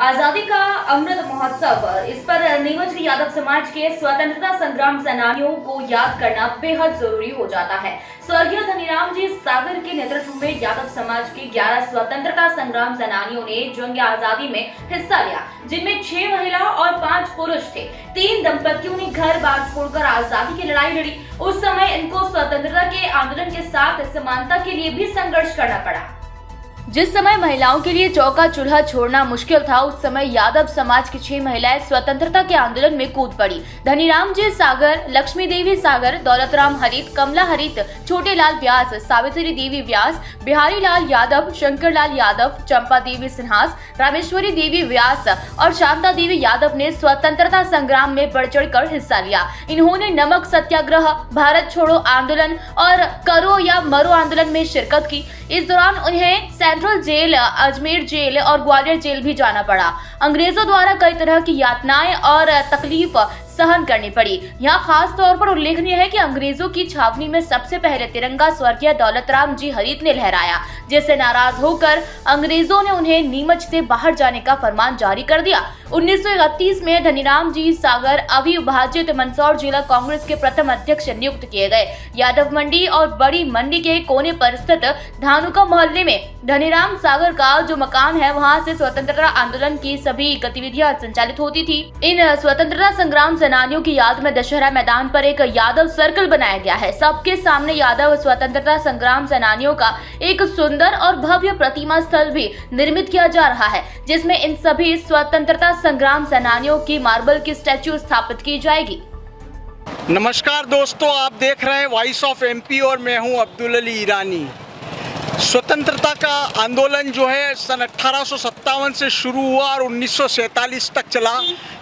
आजादी का अमृत महोत्सव, इस पर नीमच के यादव समाज के स्वतंत्रता संग्राम सेनानियों को याद करना बेहद जरूरी हो जाता है। स्वर्गीय धनीराम जी सागर के नेतृत्व में यादव समाज के 11 स्वतंत्रता संग्राम सेनानियों ने जंग आजादी में हिस्सा लिया, जिनमें 6 महिला और 5 पुरुष थे। 3 दंपतियों ने घर बार छोड़कर आजादी की लड़ाई लड़ी। उस समय इनको स्वतंत्रता के आंदोलन के साथ समानता के लिए भी संघर्ष करना पड़ा। जिस समय महिलाओं के लिए चौका चूल्हा छोड़ना मुश्किल था, उस समय यादव समाज की 6 महिलाएं स्वतंत्रता के आंदोलन में कूद पड़ी। धनीराम जी सागर, लक्ष्मी देवी सागर, दौलतराम हरित, कमला हरित, छोटे लाल व्यास, सावित्री देवी व्यास, बिहारी लाल यादव, शंकर लाल यादव, चंपा देवी सिन्हास, रामेश्वरी देवी व्यास और शांता देवी यादव ने स्वतंत्रता संग्राम में बढ़ चढ़कर हिस्सा लिया। इन्होंने नमक सत्याग्रह, भारत छोड़ो आंदोलन और करो या मरो आंदोलन में शिरकत की। इस दौरान उन्हें सेंट्रल जेल, अजमेर जेल और ग्वालियर जेल भी जाना पड़ा। अंग्रेजों द्वारा कई तरह की यातनाएं और तकलीफ सहन करनी पड़ी। यहाँ खास तौर पर उल्लेखनीय है कि अंग्रेजों की छावनी में सबसे पहले तिरंगा स्वर्गीय दौलतराम जी हरित ने लहराया, जिससे नाराज होकर अंग्रेजों ने उन्हें नीमच से बाहर जाने का फरमान जारी कर दिया। 1931 में धनीराम जी सागर अविभाजित मंदसौर जिला कांग्रेस के प्रथम अध्यक्ष नियुक्त किए गए। यादव मंडी और बड़ी मंडी के कोने पर स्थित धानुका मोहल्ले में धनीराम सागर का जो मकान है, वहां से स्वतंत्रता आंदोलन की सभी गतिविधियां संचालित होती थी। इन स्वतंत्रता संग्राम सेनानियों की याद में दशहरा मैदान पर एक यादव सर्कल बनाया गया है। सबके सामने यादव स्वतंत्रता संग्राम सेनानियों का एक सुंदर और भव्य प्रतिमा स्थल भी निर्मित किया जा रहा है, जिसमें इन सभी स्वतंत्रता संग्राम सेनानियों की मार्बल की स्टैच्यू स्थापित की जाएगी। नमस्कार दोस्तों, आप देख रहे हैं वॉइस ऑफ एमपी और मैं हूं अब्दुल अली ईरानी। स्वतंत्रता का आंदोलन जो है सन 1857 से शुरू हुआ और 1947 तक चला,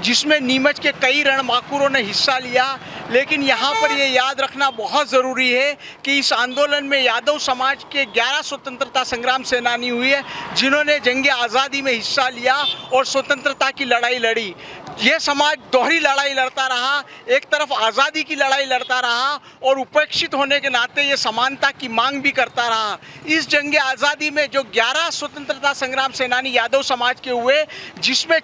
जिसमें नीमच के कई रणबांकुरों ने हिस्सा लिया। लेकिन यहाँ पर ये याद रखना बहुत ज़रूरी है कि इस आंदोलन में यादव समाज के 11 स्वतंत्रता संग्राम सेनानी हुए, जिन्होंने जंग आज़ादी में हिस्सा लिया और स्वतंत्रता की लड़ाई लड़ी। ये समाज दोहरी लड़ाई लड़ता रहा, एक तरफ आज़ादी की लड़ाई लड़ता रहा और उपेक्षित होने के नाते ये समानता की मांग भी करता रहा। इस जंग आज़ादी में जो 11 स्वतंत्रता संग्राम सेनानी यादव समाज के हुए, जिसमें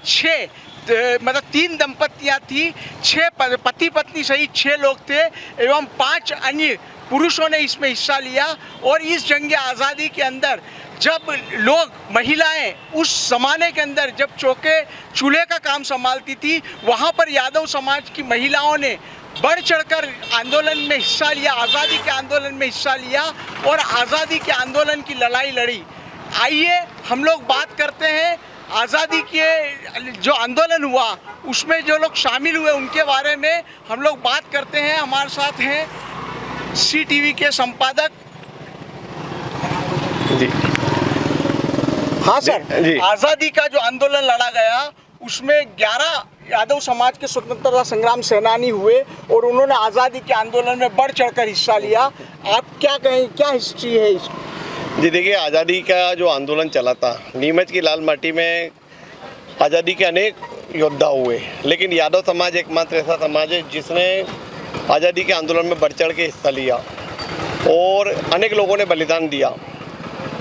3 दंपतियाँ थी, 6 पति पत्नी सहित 6 लोग थे एवं 5 अन्य पुरुषों ने इसमें हिस्सा लिया। और इस जंग आज़ादी के अंदर जब लोग, महिलाएं उस ज़माने के अंदर जब चौके चूल्हे का काम संभालती थी, वहाँ पर यादव समाज की महिलाओं ने बढ़ चढ़कर आंदोलन में हिस्सा लिया, आज़ादी के आंदोलन में हिस्सा लिया और आज़ादी के आंदोलन की लड़ाई लड़ी। आइए हम लोग बात करते हैं आज़ादी के जो आंदोलन हुआ उसमें जो लोग शामिल हुए उनके बारे में हम लोग बात करते हैं। हमारे साथ हैं CTV के संपादक जी। हाँ सर, आज़ादी का जो आंदोलन लड़ा गया उसमें 11 यादव समाज के स्वतंत्रता संग्राम सेनानी हुए और उन्होंने आज़ादी के आंदोलन में बढ़ चढ़कर हिस्सा लिया। आप क्या कहें, क्या हिस्ट्री है इसकी? जी देखिए, आज़ादी का जो आंदोलन चला था, नीमच की लाल माटी में आज़ादी के अनेक योद्धा हुए, लेकिन यादव समाज एकमात्र ऐसा समाज है जिसने आज़ादी के आंदोलन में बढ़ चढ़ के हिस्सा लिया और अनेक लोगों ने बलिदान दिया।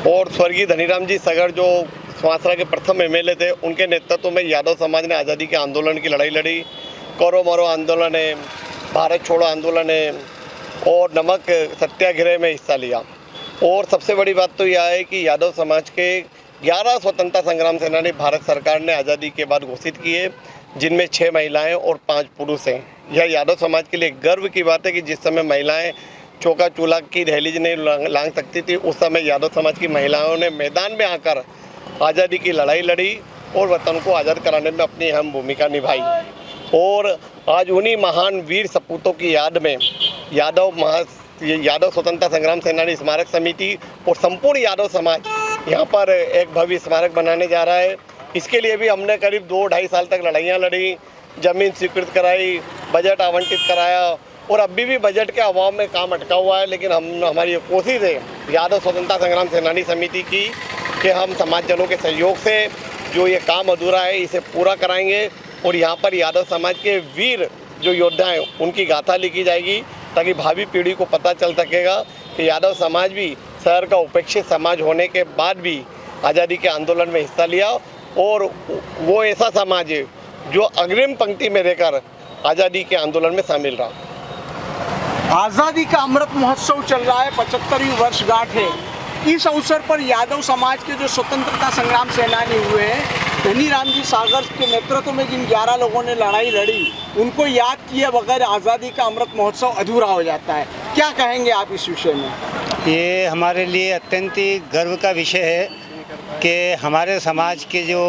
और स्वर्गीय धनीराम जी सागर जो सुमात्रा के प्रथम MLA थे, उनके नेतृत्व में यादव समाज ने आज़ादी के आंदोलन की लड़ाई लड़ी। करो मरो आंदोलन है, भारत छोड़ो आंदोलन है और नमक सत्याग्रह में हिस्सा लिया। और सबसे बड़ी बात तो यह है कि यादव समाज के 11 स्वतंत्रता संग्राम सेनानी भारत सरकार ने आज़ादी के बाद घोषित किए, जिनमें 6 महिलाएं और 5 पुरुष हैं। यह यादव समाज के लिए गर्व की बात है कि जिस समय महिलाएं चौका चूल्हा की दहलीज नहीं लांघ सकती थी, उस समय यादव समाज की महिलाओं ने मैदान में आकर आज़ादी की लड़ाई लड़ी और वतन को आज़ाद कराने में अपनी अहम भूमिका निभाई। और आज उन्हीं महान वीर सपूतों की याद में यादव स्वतंत्रता संग्राम सेनानी स्मारक समिति और संपूर्ण यादव समाज यहाँ पर एक भव्य स्मारक बनाने जा रहा है। इसके लिए भी हमने करीब 2-2.5 साल तक लड़ाइयाँ लड़ी, ज़मीन स्वीकृत कराई, बजट आवंटित कराया और अभी भी बजट के अभाव में काम अटका हुआ है। लेकिन हमारी कोशिश है यादव स्वतंत्रता संग्राम सेनानी समिति की कि हम समाजजनों के सहयोग से जो ये काम अधूरा है इसे पूरा कराएंगे और यहाँ पर यादव समाज के वीर जो योद्धा हैं उनकी गाथा लिखी जाएगी, ताकि भावी पीढ़ी को पता चल सकेगा कि यादव समाज भी शहर का उपेक्षित समाज होने के बाद भी आज़ादी के आंदोलन में हिस्सा लिया और वो ऐसा समाज है जो अग्रिम पंक्ति में रहकर आज़ादी के आंदोलन में शामिल रहा। आज़ादी का अमृत महोत्सव चल रहा है, 75वीं वर्षगांठ है। इस अवसर पर यादव समाज के जो स्वतंत्रता संग्राम सेनानी हुए हैं, धनीराम जी सागर के नेतृत्व में जिन 11 लोगों ने लड़ाई लड़ी, उनको याद किए बगैर आज़ादी का अमृत महोत्सव अधूरा हो जाता है। क्या कहेंगे आप इस विषय में? ये हमारे लिए अत्यंत ही गर्व का विषय है कि हमारे समाज के जो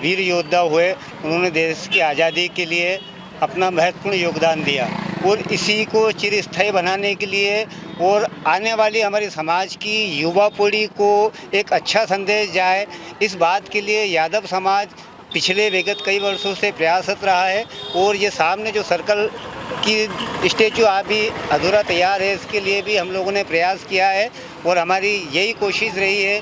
वीर योद्धा हुए, उन्होंने देश की आज़ादी के लिए अपना महत्वपूर्ण योगदान दिया और इसी को चिरस्थायी बनाने के लिए और आने वाली हमारे समाज की युवा पीढ़ी को एक अच्छा संदेश जाए, इस बात के लिए यादव समाज पिछले विगत कई वर्षों से प्रयासरत रहा है। और ये सामने जो सर्कल की स्टेचू अभी अधूरा तैयार है, इसके लिए भी हम लोगों ने प्रयास किया है और हमारी यही कोशिश रही है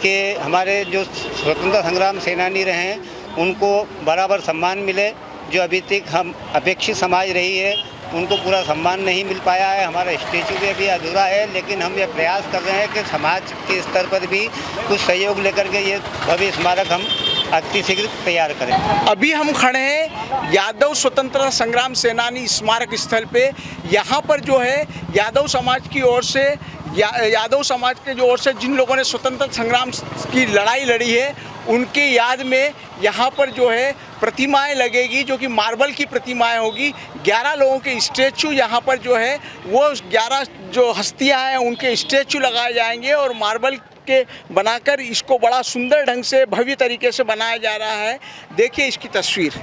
कि हमारे जो स्वतंत्रता संग्राम सेनानी रहे हैं उनको बराबर सम्मान मिले। जो अभी तक हम अपेक्षित समाज रही है उनको पूरा सम्मान नहीं मिल पाया है। हमारा स्टेचू भी अभी अधूरा है, लेकिन हम ये प्रयास कर रहे हैं कि समाज के स्तर पर भी कुछ सहयोग लेकर के ये भव्य स्मारक हम अतिशीघ्र तैयार करें। अभी हम खड़े हैं यादव स्वतंत्रता संग्राम सेनानी स्मारक स्थल पे। यहाँ पर जो है यादव समाज की ओर से यादव समाज के जो ओर से जिन लोगों ने स्वतंत्रता संग्राम की लड़ाई लड़ी है, उनके याद में यहाँ पर जो है प्रतिमाएं लगेगी, जो कि मार्बल की प्रतिमाएं होगी। 11 लोगों के स्टैचू यहाँ पर जो है वो 11 जो हस्तियाँ हैं उनके स्टैचू लगाए जाएंगे और मार्बल के बनाकर इसको बड़ा सुंदर ढंग से भव्य तरीके से बनाया जा रहा है। देखिए इसकी तस्वीर।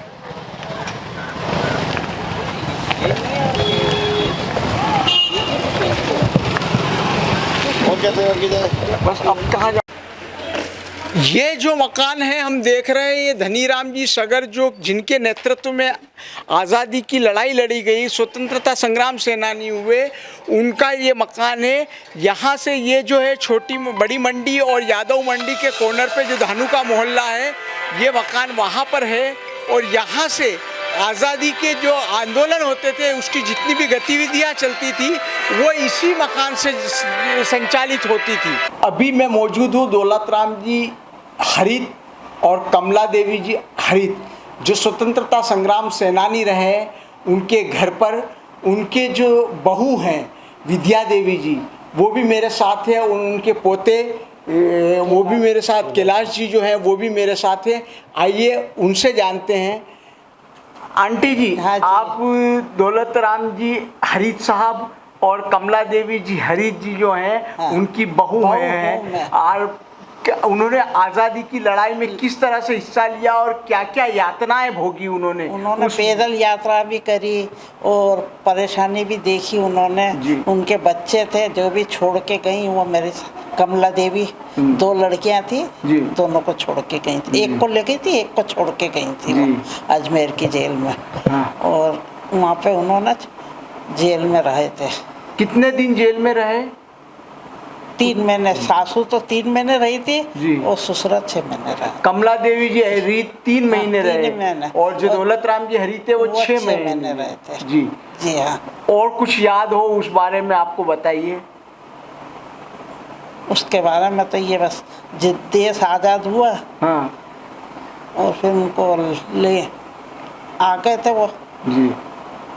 बस अब कहाँ जा, ये जो मकान है हम देख रहे हैं, ये धनीराम जी सागर जो जिनके नेतृत्व में आज़ादी की लड़ाई लड़ी गई, स्वतंत्रता संग्राम सेनानी हुए, उनका ये मकान है। यहाँ से ये जो है छोटी बड़ी मंडी और यादव मंडी के कॉर्नर पे जो धानु का मोहल्ला है, ये मकान वहाँ पर है। और यहाँ से आज़ादी के जो आंदोलन होते थे, उसकी जितनी भी गतिविधियाँ चलती थी, वो इसी मकान से संचालित होती थी। अभी मैं मौजूद हूँ दौलत राम जी हरित और कमला देवी जी हरित, जो स्वतंत्रता संग्राम सेनानी रहे, उनके घर पर। उनके जो बहू हैं विद्या देवी जी, वो भी मेरे साथ है। उनके पोते वो भी मेरे साथ, कैलाश जी जो है वो भी मेरे साथ हैं। आइए उनसे जानते हैं। आंटी जी, हाँ जी। आप दौलत राम जी हरित साहब और कमला देवी जी हरित जी जो हैं, हाँ। उनकी बहू हैं, और उन्होंने आज़ादी की लड़ाई में किस तरह से हिस्सा लिया और क्या क्या यातनाएं भोगी उन्होंने पैदल यात्रा भी करी और परेशानी भी देखी उन्होंने। उनके बच्चे थे जो भी छोड़ के गई, वो मेरे कमला देवी 2 लड़कियां थी, दोनों को छोड़ के गई थी। एक को ले गई थी, एक को छोड़ के गई थी वो अजमेर की जेल में। और वहाँ पे उन्होंने जेल में रहे थे। कितने दिन जेल में रहे? 3 महीने। सासू तो 3 महीने रही थी और ससुरा 6 महीने रहा। कमला देवी जी हरित 3 महीने 3 रहे महीने। और जो दौलत राम जी हरित थे वो 6 महीने रहे थे। जी जी हाँ। और कुछ याद हो उस बारे में आपको बताइए। उसके बारे में तो ये बस जब देश आज़ाद हुआ, हाँ, और फिर उनको ले आ गए थे वो। जी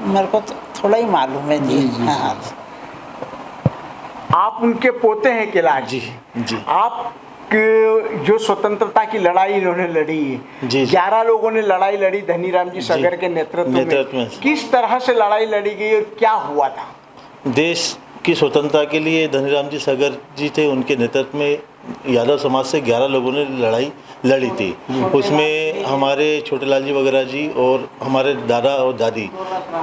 मेरे को तो थोड़ा ही मालूम है जी। हाँ। आप उनके पोते हैं कैलाश जी। आप जो स्वतंत्रता की लड़ाई इन्होंने लड़ी, 11 लोगों ने लड़ाई लड़ी धनीराम जी सागर के नेतृत्व में। किस तरह से लड़ाई लड़ी गई और क्या हुआ था? देश की स्वतंत्रता के लिए धनीराम जी सागर जी थे, उनके नेतृत्व में यादव समाज से 11 लोगों ने लड़ाई लड़ी थी। उसमें हमारे छोटे लाल जी वगैरह जी और हमारे दादा और दादी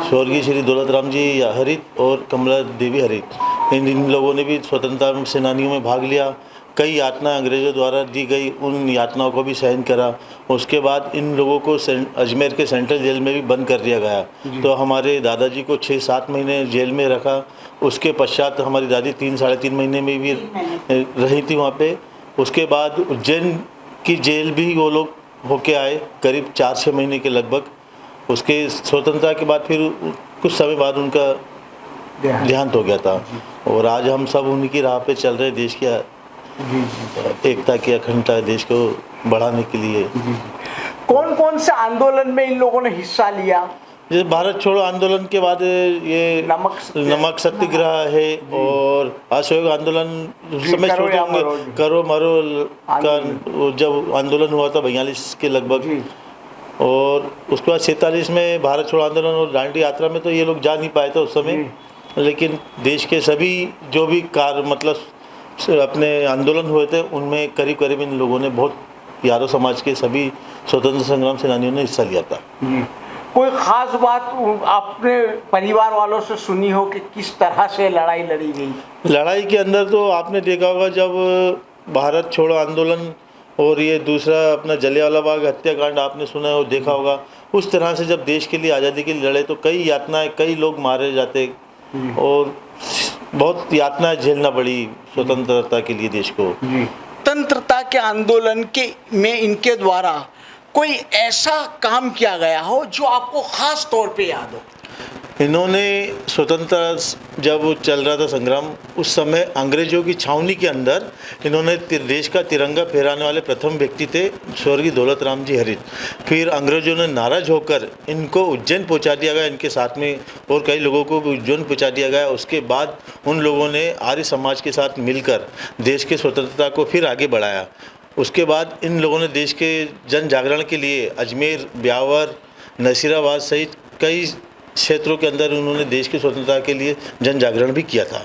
स्वर्गीय श्री दौलत राम जी हरित और कमला देवी हरित, इन लोगों ने भी स्वतंत्रता सेनानियों में भाग लिया। कई यातना अंग्रेज़ों द्वारा दी गई, उन यातनाओं को भी सहन करा। उसके बाद इन लोगों को अजमेर के सेंट्रल जेल में भी बंद कर दिया गया। तो हमारे दादाजी को 6-7 महीने जेल में रखा। उसके पश्चात हमारी दादी 3-3.5 महीने में भी रही थी वहाँ पे। उसके बाद उज्जैन की जेल भी वो लोग होके आए, करीब 4-6 महीने के लगभग। उसके स्वतंत्रता के बाद फिर कुछ समय बाद उनका देहांत हो गया था। और आज हम सब उन्हीं की राह पे चल रहे, देश की एकता की अखंडता देश को बढ़ाने के लिए। कौन कौन से आंदोलन में इन लोगों ने हिस्सा लिया? जैसे भारत छोड़ो आंदोलन के बाद ये नमक सत्याग्रह है, और असहयोग आंदोलन उस समय करो छोटे या होंगे, मरो। करो मरो का जब आंदोलन हुआ था 42 के लगभग, और उसके बाद 47 में भारत छोड़ो आंदोलन और दांडी यात्रा में तो ये लोग जा नहीं पाए थे उस समय, लेकिन देश के सभी जो भी कार्य मतलब अपने आंदोलन हुए थे उनमें करीब करीब इन लोगों ने बहुत, यादव समाज के सभी स्वतंत्र संग्राम सेनानियों ने हिस्सा लिया था। कोई खास बात आपने परिवार वालों से सुनी हो कि किस तरह से लड़ाई लड़ी गई? लड़ाई के अंदर तो आपने देखा होगा जब भारत छोड़ो आंदोलन और ये दूसरा अपना जलियांवाला बाग हत्याकांड आपने सुना और देखा होगा, उस तरह से जब देश के लिए आज़ादी के लिए लड़े तो कई यातनाएं, कई लोग मारे जाते और बहुत यातनाएं झेलना पड़ी स्वतंत्रता के लिए देश को। स्वतंत्रता के आंदोलन के में इनके द्वारा कोई ऐसा काम किया गया हो जो आपको खास तौर पे याद हो? इन्होंने स्वतंत्रता जब चल रहा था संग्राम, उस समय अंग्रेजों की छावनी के अंदर इन्होंने देश का तिरंगा फहराने वाले प्रथम व्यक्ति थे स्वर्गीय दौलत राम जी हरित। फिर अंग्रेजों ने नाराज होकर इनको उज्जैन पहुंचा दिया गया, इनके साथ में और कई लोगों को भी उज्जैन पहुंचा दिया गया। उसके बाद उन लोगों ने आर्य समाज के साथ मिलकर देश के स्वतंत्रता को फिर आगे बढ़ाया। उसके बाद इन लोगों ने देश के जन जागरण के लिए अजमेर, ब्यावर, नसीराबाद सहित कई क्षेत्रों के अंदर उन्होंने देश की स्वतंत्रता के लिए जन जागरण भी किया था।